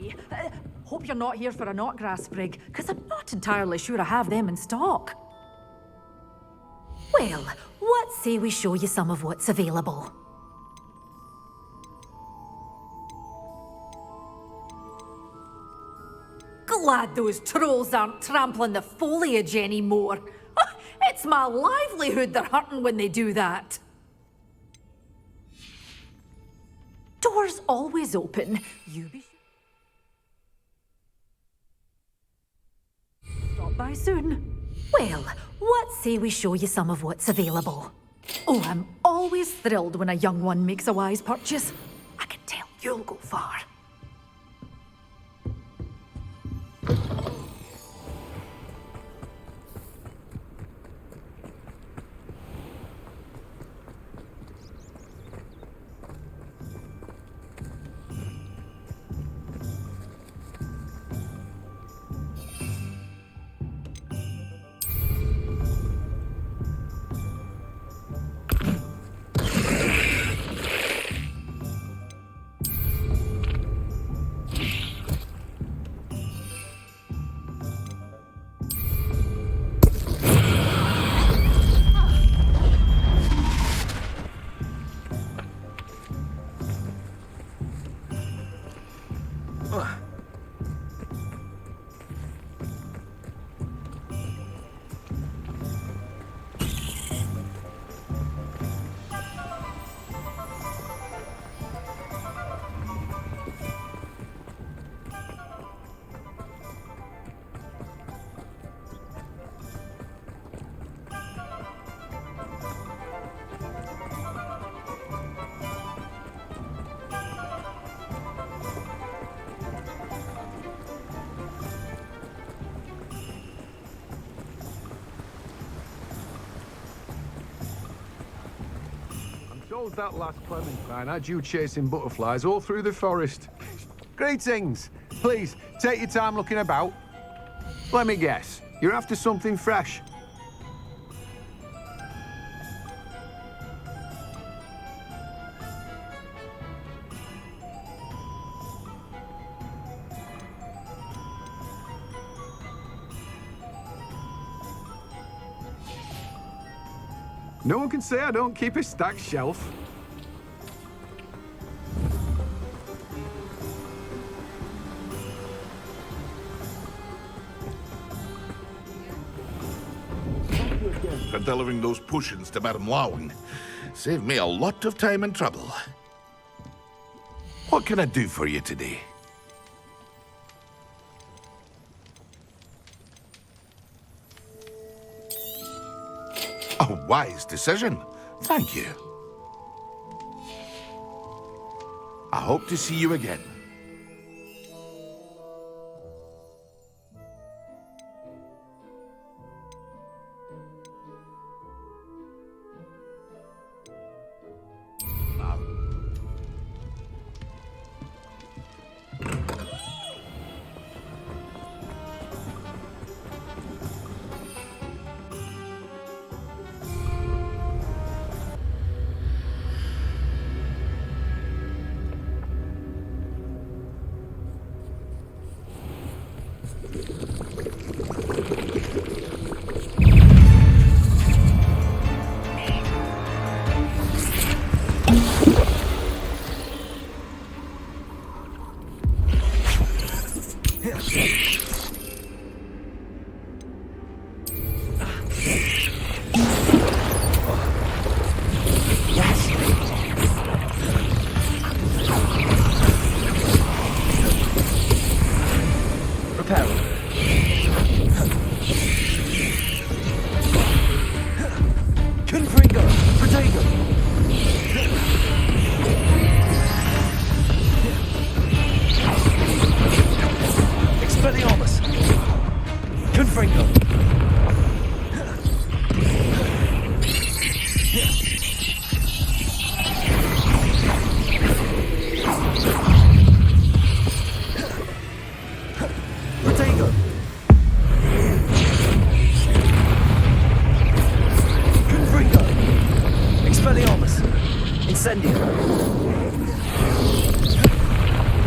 me. Hope you're not here for a knotgrass sprig, because I'm not entirely sure I have them in stock. Well, what say we show you some of what's available? Glad those trolls aren't trampling the foliage anymore. It's my livelihood they're hurting when they do that. Doors always open. You be sure. Stop by soon. Well, what say we show you some of what's available? Oh, I'm always thrilled when a young one makes a wise purchase. I can tell you'll go far. Told that last Clementine had you chasing butterflies all through the forest. Greetings. Please, take your time looking about. Let me guess, you're after something fresh. No one can say I don't keep a stacked shelf. For delivering those potions to Madame Lawing. Saved me a lot of time and trouble. What can I do for you today? A wise decision. Thank you. I hope to see you again.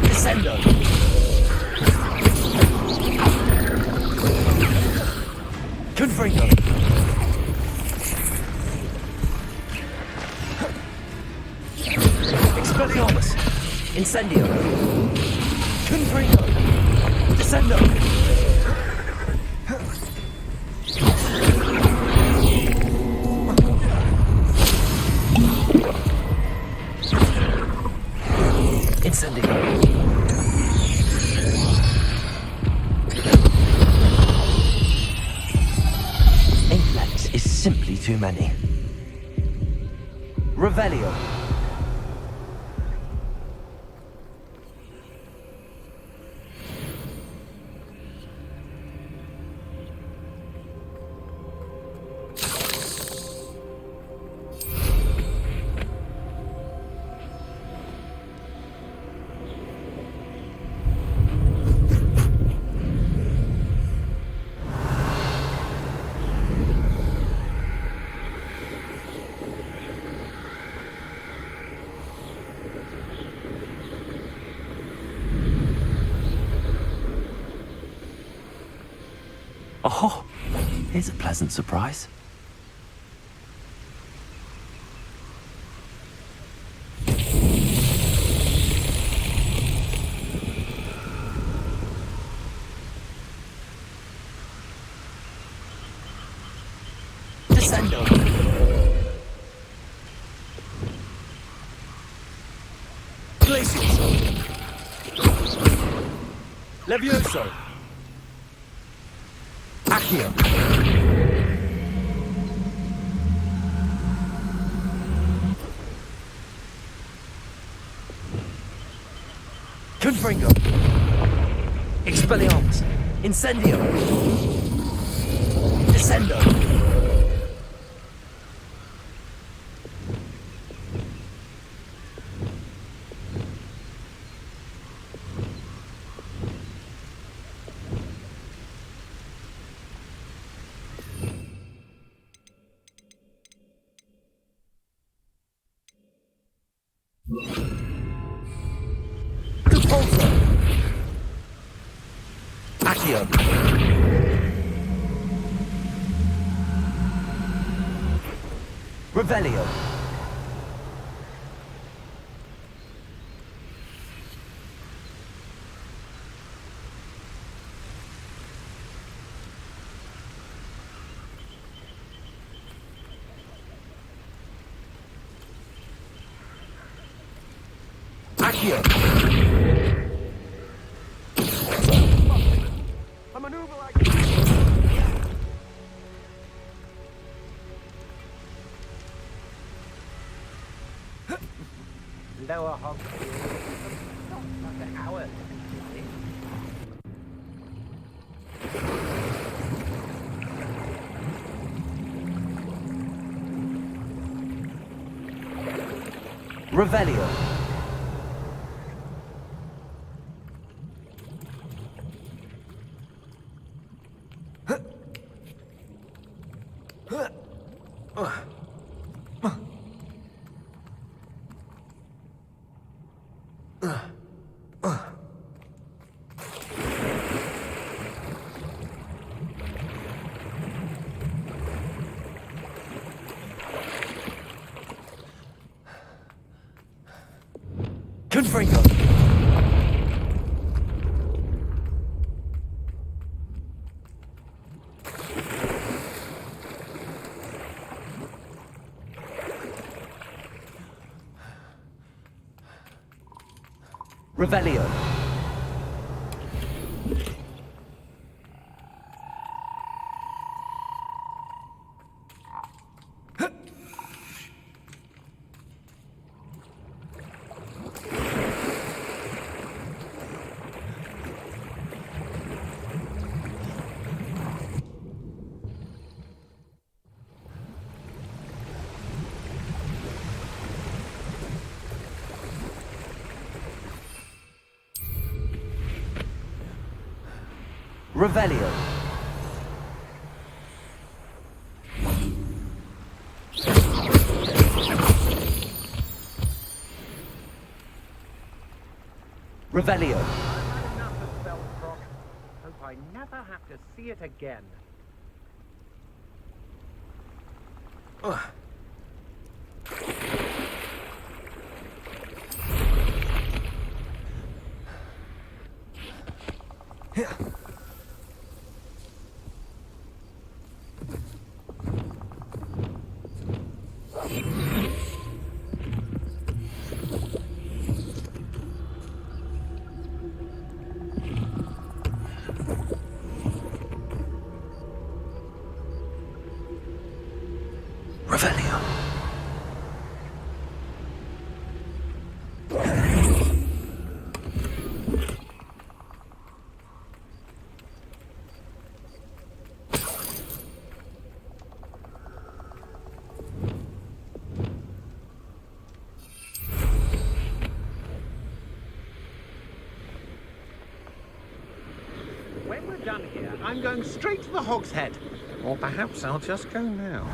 Descendo. Incendio. Confringo. Descendo. Incendio. Inflex is simply too many. Revelio. Oh, here's a pleasant surprise. Descendo. Glacius. Levioso. Accio. Confringo. Expelliarmus. Incendio. Descendo. Repulsor. Accio. Revelio. Accio. A maneuver like Lower Hog. Not an hour. Revelio. Confringo. Revelio. Revelio. Revelio. I've had enough of Spellcrock. Hope I never have to see it again. When we're done here, I'm going straight to the Hog's Head. Or perhaps I'll just go now.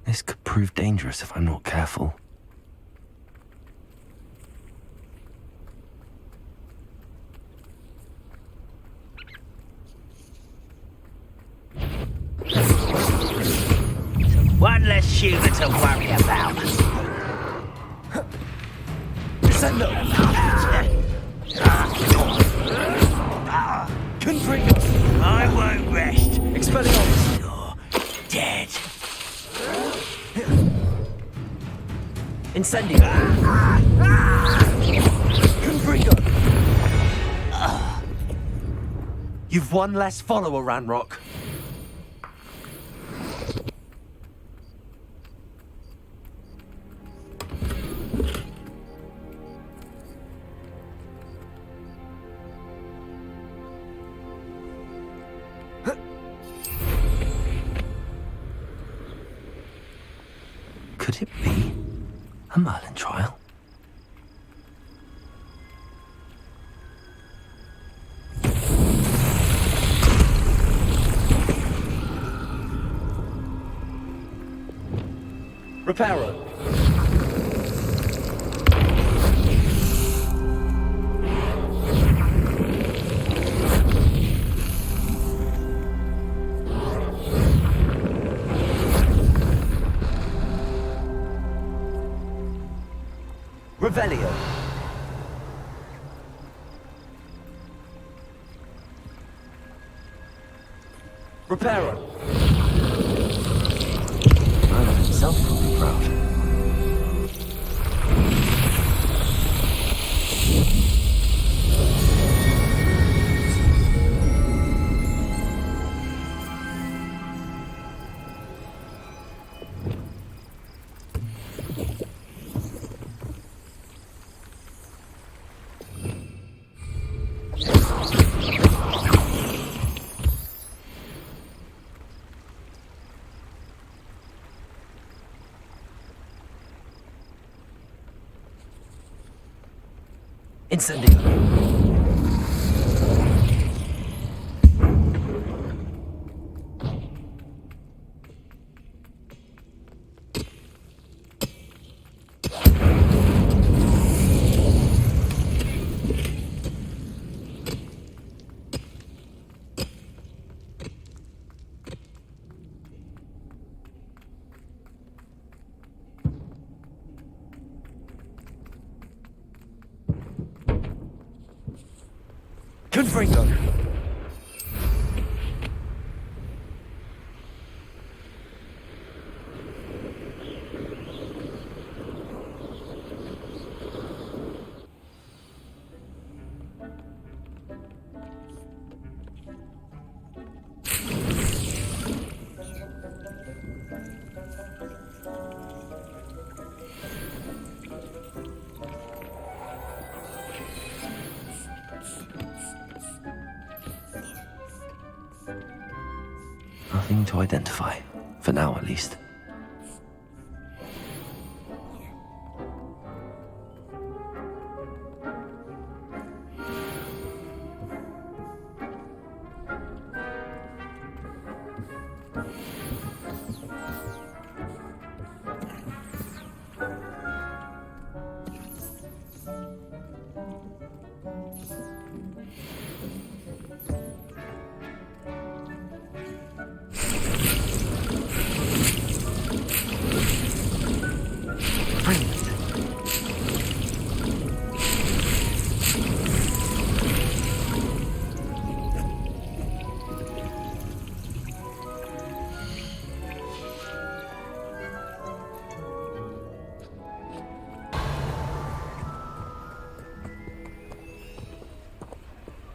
This could prove dangerous if I'm not careful. One less shooter to worry about. Confringo! I won't rest. Expelliarmus! You're dead. Incendio! Confringo! You've one less follower, Ranrock. Could it be a Merlin trial? Reparo. Revelio. Reparo. Man of himself will be proud. Incendio. Confringo. Nothing to identify, for now at least.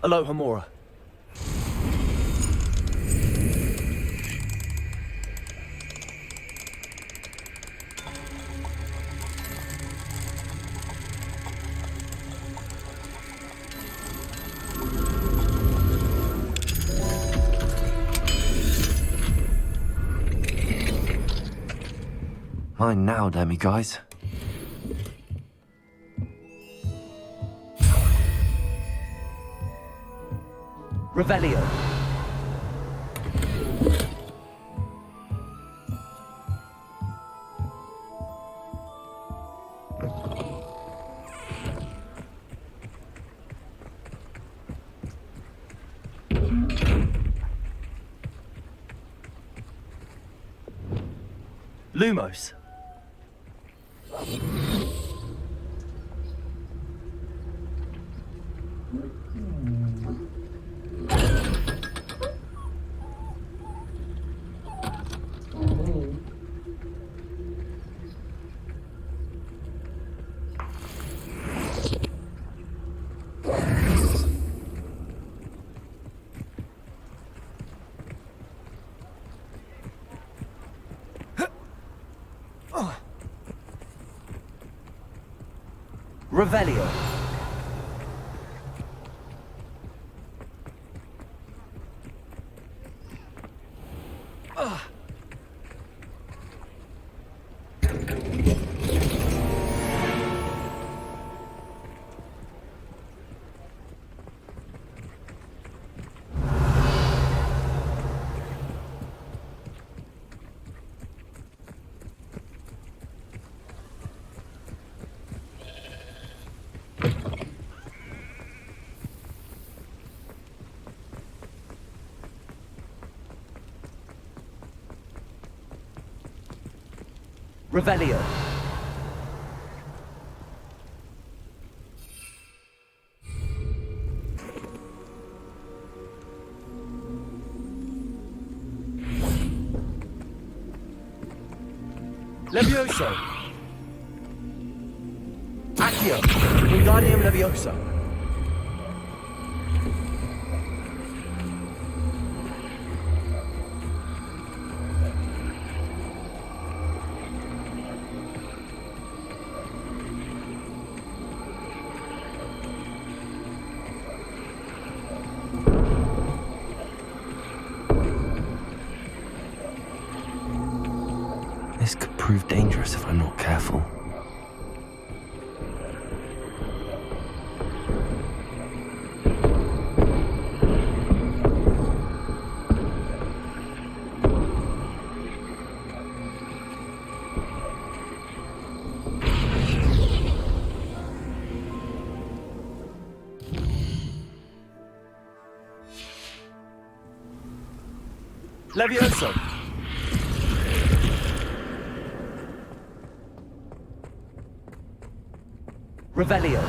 Aloha Mora. Fine now, demi guys. Revelio. Lumos. Revelio. Revelio. Levioso. Accio. Wingardium Levioso. This could prove dangerous if I'm not careful. Levioso. Revelio.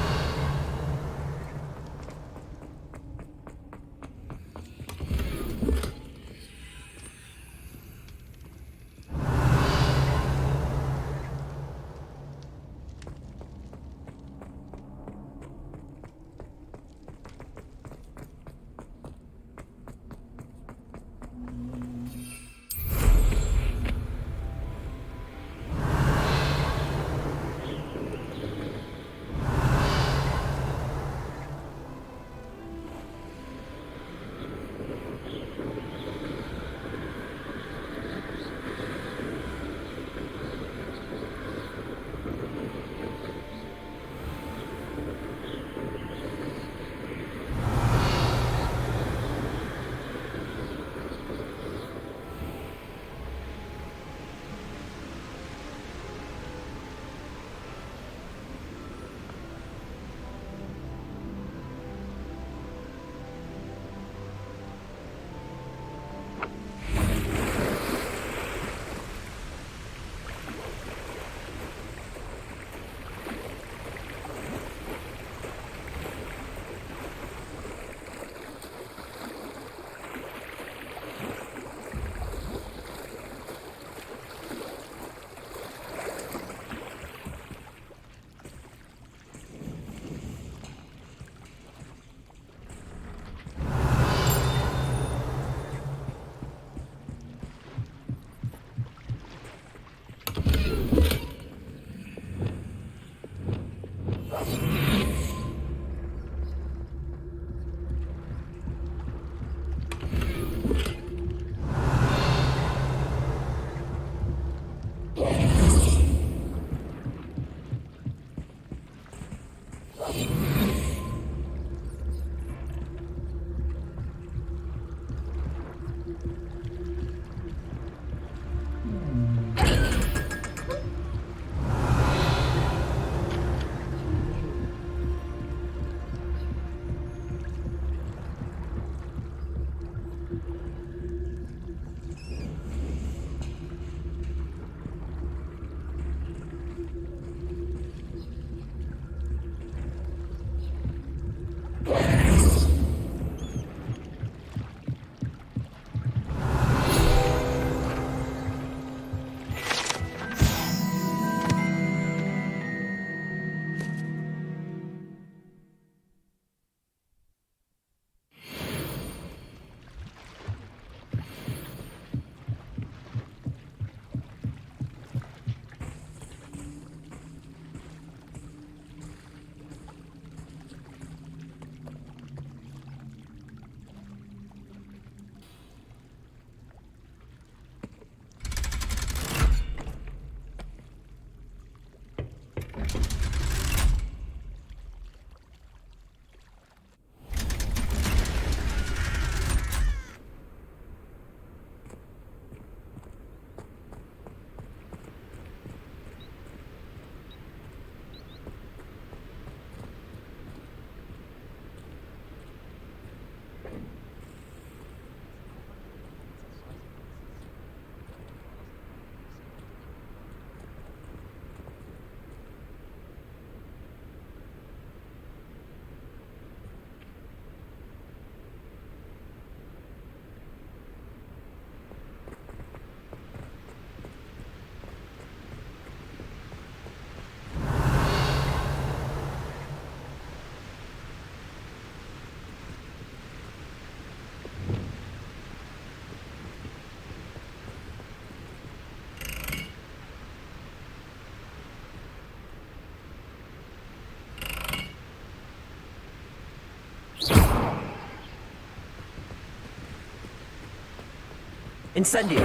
Incendio.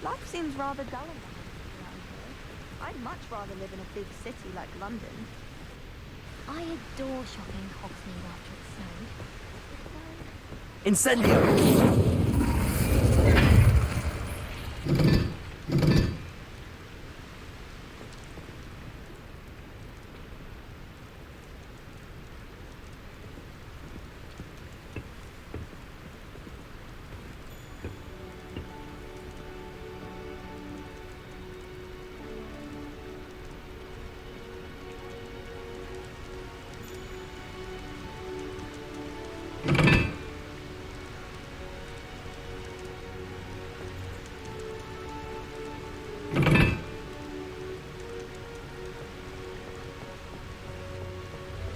Life seems rather dull around here. I'd much rather live in a big city like London. I adore shopping Hogsmeade after it snowed. Incendio.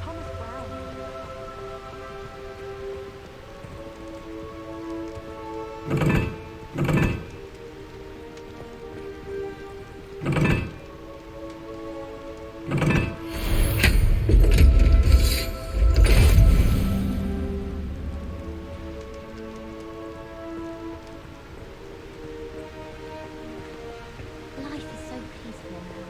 Thomas Brown. Life is so peaceful now.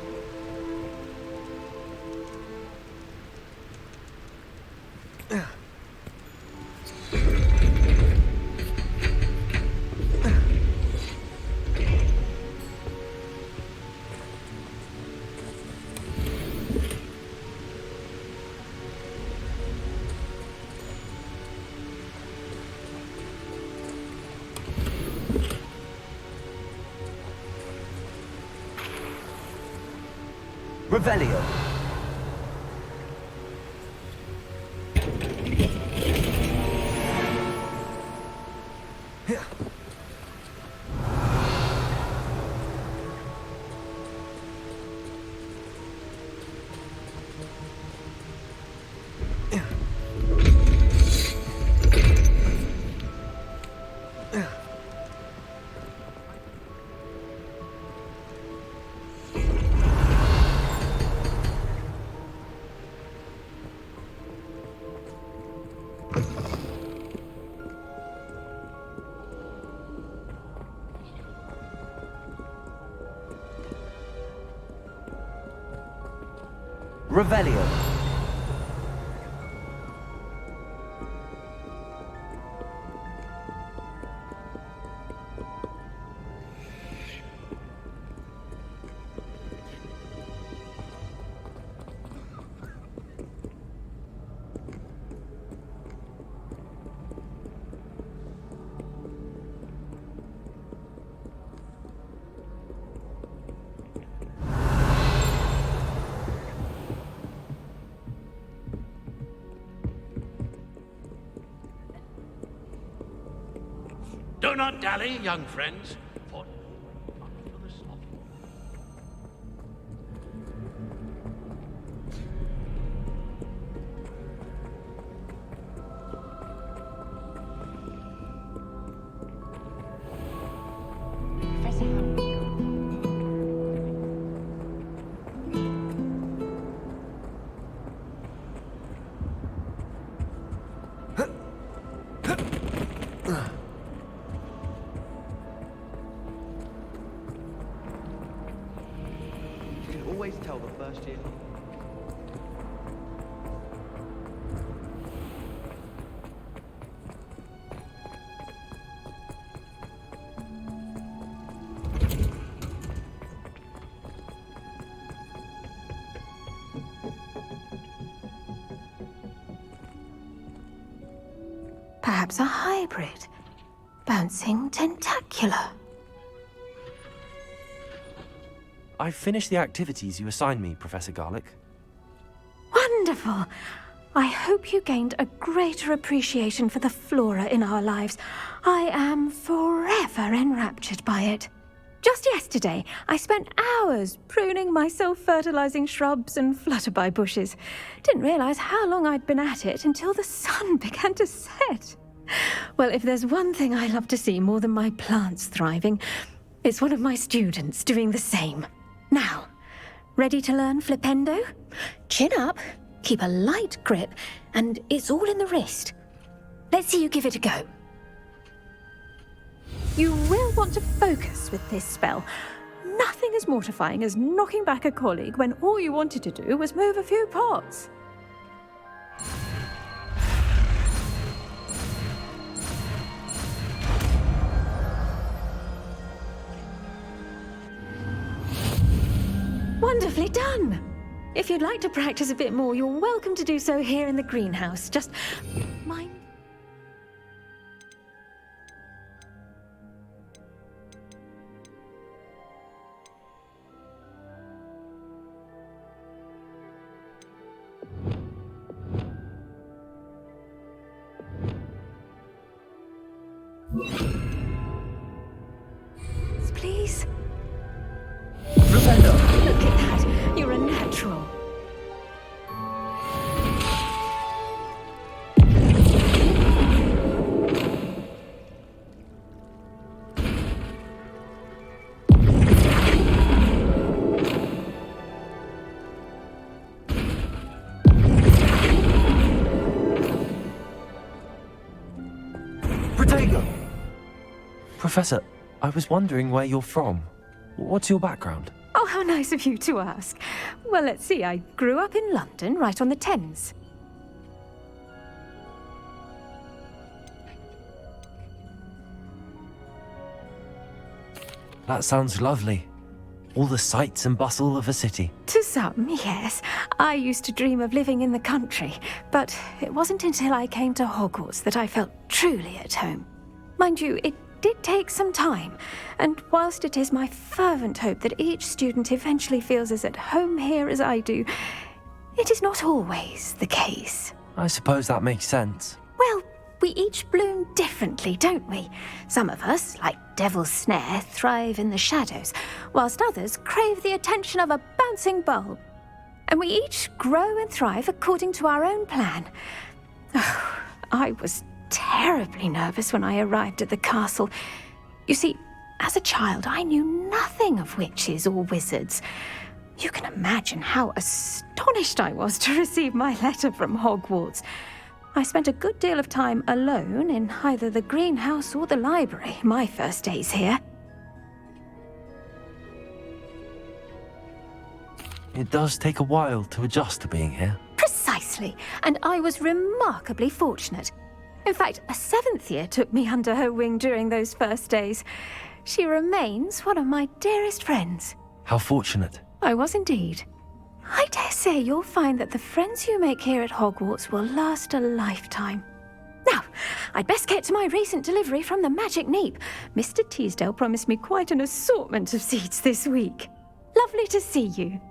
Revelio. Revelio. Do not dally, young friends, for the slaughter. Professor Harry. You can always tell the first year. Perhaps a hybrid. Bouncing tentacular. I've finished the activities you assigned me, Professor Garlick. Wonderful. I hope you gained a greater appreciation for the flora in our lives. I am forever enraptured by it. Just yesterday, I spent hours pruning my self-fertilizing shrubs and flutterby bushes. Didn't realize how long I'd been at it until the sun began to set. Well, if there's one thing I love to see more than my plants thriving, it's one of my students doing the same. Now, ready to learn flipendo? Chin up, keep a light grip, and it's all in the wrist. Let's see you give it a go. You will want to focus with this spell. Nothing as mortifying as knocking back a colleague when all you wanted to do was move a few pots. Wonderfully done! If you'd like to practice a bit more, you're welcome to do so here in the greenhouse. Just mind. Please? Look at that! You're a natural. Protego! Professor, I was wondering where you're from. What's your background? Oh, how nice of you to ask. Well, let's see. I grew up in London, right on the Thames. That sounds lovely. All the sights and bustle of a city. To some, yes. I used to dream of living in the country, but it wasn't until I came to Hogwarts that I felt truly at home. Mind you, it did take some time, and whilst it is my fervent hope that each student eventually feels as at home here as I do, it is not always the case. I suppose that makes sense. Well, we each bloom differently, don't we? Some of us, like Devil's Snare, thrive in the shadows, whilst others crave the attention of a bouncing bulb. And we each grow and thrive according to our own plan. Oh, I was terribly nervous when I arrived at the castle. You see, as a child, I knew nothing of witches or wizards. You can imagine how astonished I was to receive my letter from Hogwarts. I spent a good deal of time alone in either the greenhouse or the library my first days here. It does take a while to adjust to being here. Precisely, and I was remarkably fortunate. In fact, a 7th year took me under her wing during those first days. She remains one of my dearest friends. How fortunate. I was indeed. I dare say you'll find that the friends you make here at Hogwarts will last a lifetime. Now, I'd best get to my recent delivery from the Magic Neep. Mr. Teasdale promised me quite an assortment of seeds this week. Lovely to see you.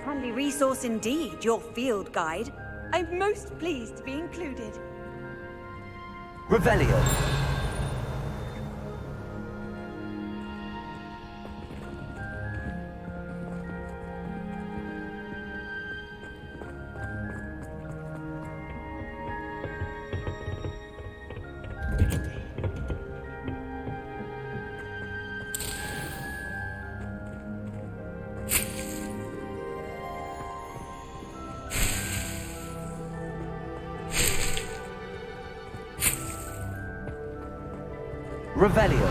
Handy resource indeed, your field guide. I'm most pleased to be included. Revelio. Revelio.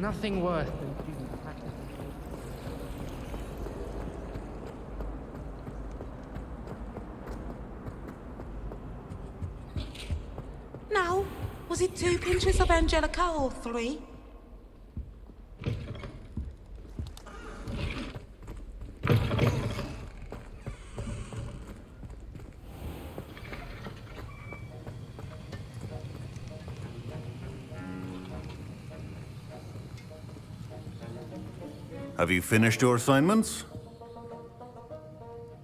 nothing worse than student practice. Now, was it 2 pinches of Angelica or 3? Have you finished your assignments?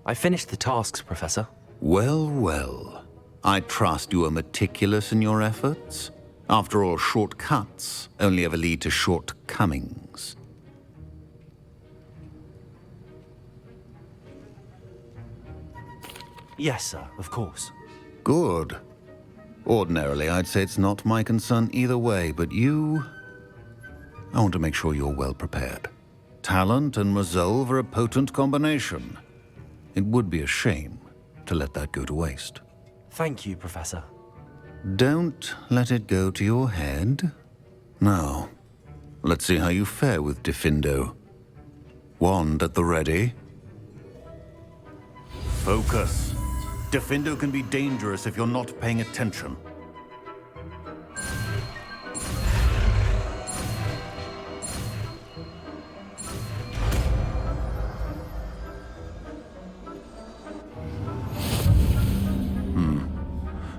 I finished the tasks, Professor. Well, well. I trust you are meticulous in your efforts. After all, shortcuts only ever lead to shortcomings. Yes, sir, of course. Good. Ordinarily, I'd say it's not my concern either way, but you... I want to make sure you're well prepared. Talent and resolve are a potent combination. It would be a shame to let that go to waste. Thank you, Professor. Don't let it go to your head. Now, let's see how you fare with Diffindo. Wand at the ready. Focus. Diffindo can be dangerous if you're not paying attention.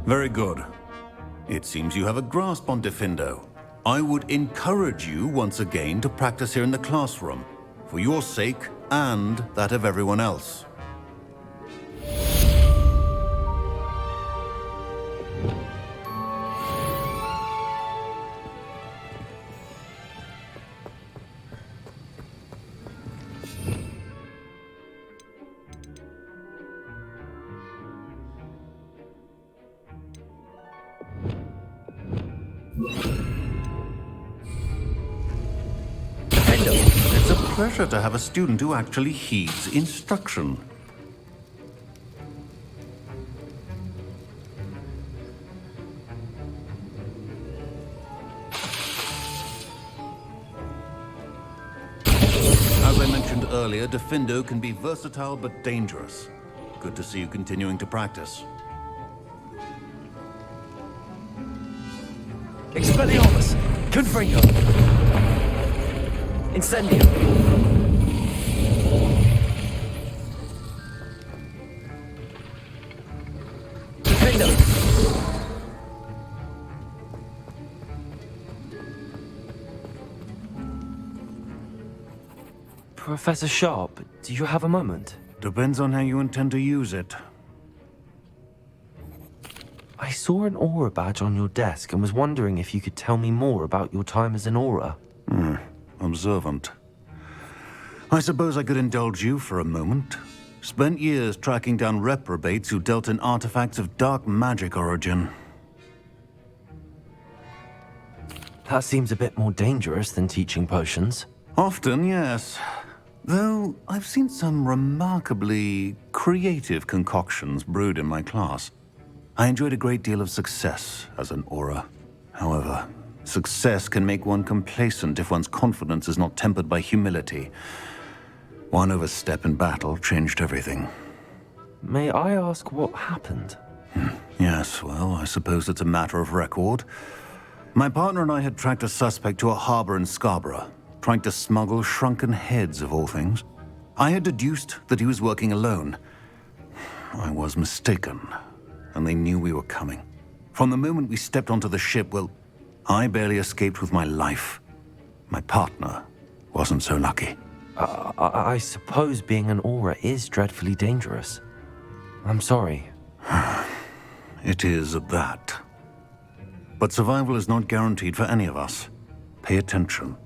Very good. It seems you have a grasp on Diffindo. I would encourage you once again to practice here in the classroom, for your sake and that of everyone else. It's a pleasure to have a student who actually heeds instruction. As I mentioned earlier, Diffindo can be versatile but dangerous. Good to see you continuing to practice. Expelliarmus! Confringo! Incendio! Defendo! Professor Sharp, do you have a moment? Depends on how you intend to use it. I saw an aura badge on your desk and was wondering if you could tell me more about your time as an aura. Observant. I suppose I could indulge you for a moment. Spent years tracking down reprobates who dealt in artifacts of dark magic origin. That seems a bit more dangerous than teaching potions. Often, yes. Though I've seen some remarkably creative concoctions brewed in my class. I enjoyed a great deal of success as an aura. However, success can make one complacent if one's confidence is not tempered by humility. One overstep in battle changed everything. May I ask what happened? Yes, well, I suppose it's a matter of record. My partner and I had tracked a suspect to a harbor in Scarborough, trying to smuggle shrunken heads of all things. I had deduced that he was working alone. I was mistaken, and they knew we were coming. From the moment we stepped onto the ship, well, I barely escaped with my life. My partner wasn't so lucky. I suppose being an aura is dreadfully dangerous. I'm sorry. It is that. But survival is not guaranteed for any of us. Pay attention.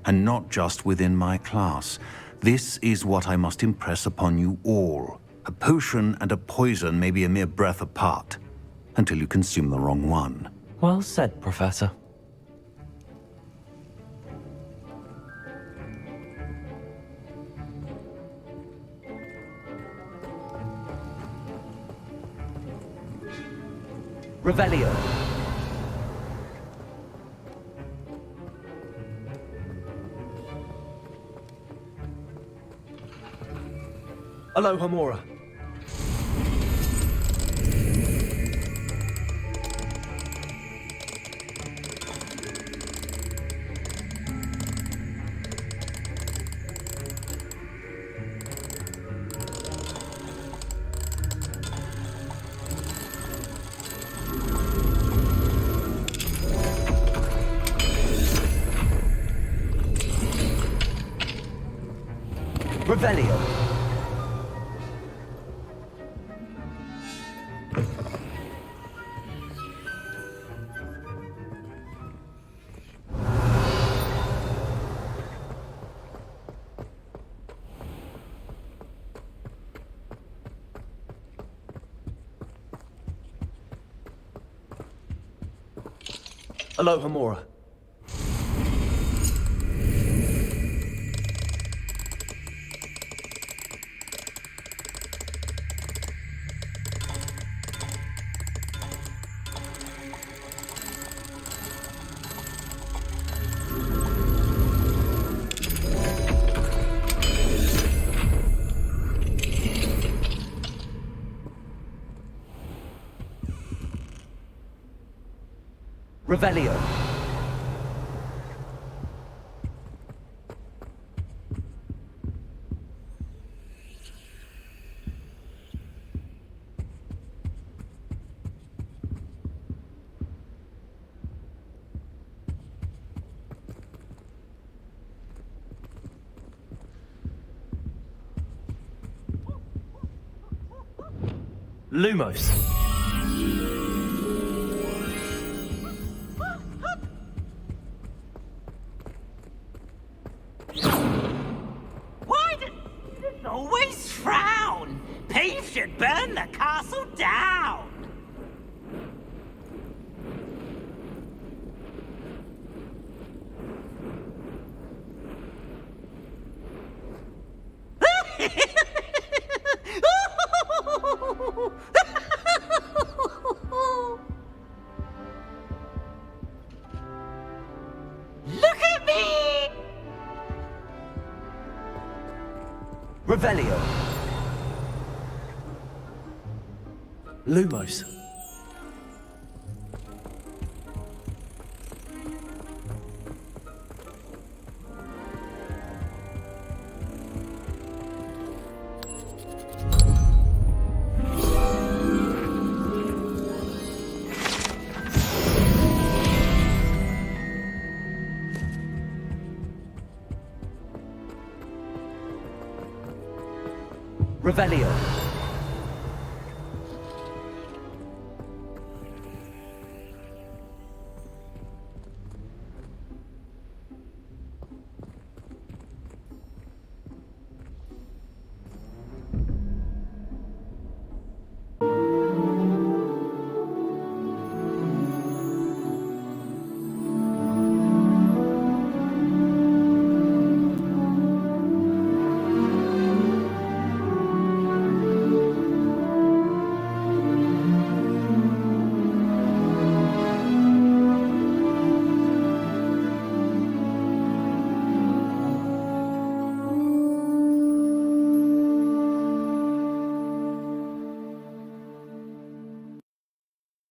And not just within my class. This is what I must impress upon you all. A potion and a poison may be a mere breath apart, until you consume the wrong one. Well said, Professor. Revelio. Aloha Mora. Revelio. Aloha Mora. Revelio. Lumos. Why does it always frown? Peeve should burn the castle down. Look at me! Revelio. Lumos. Revelio.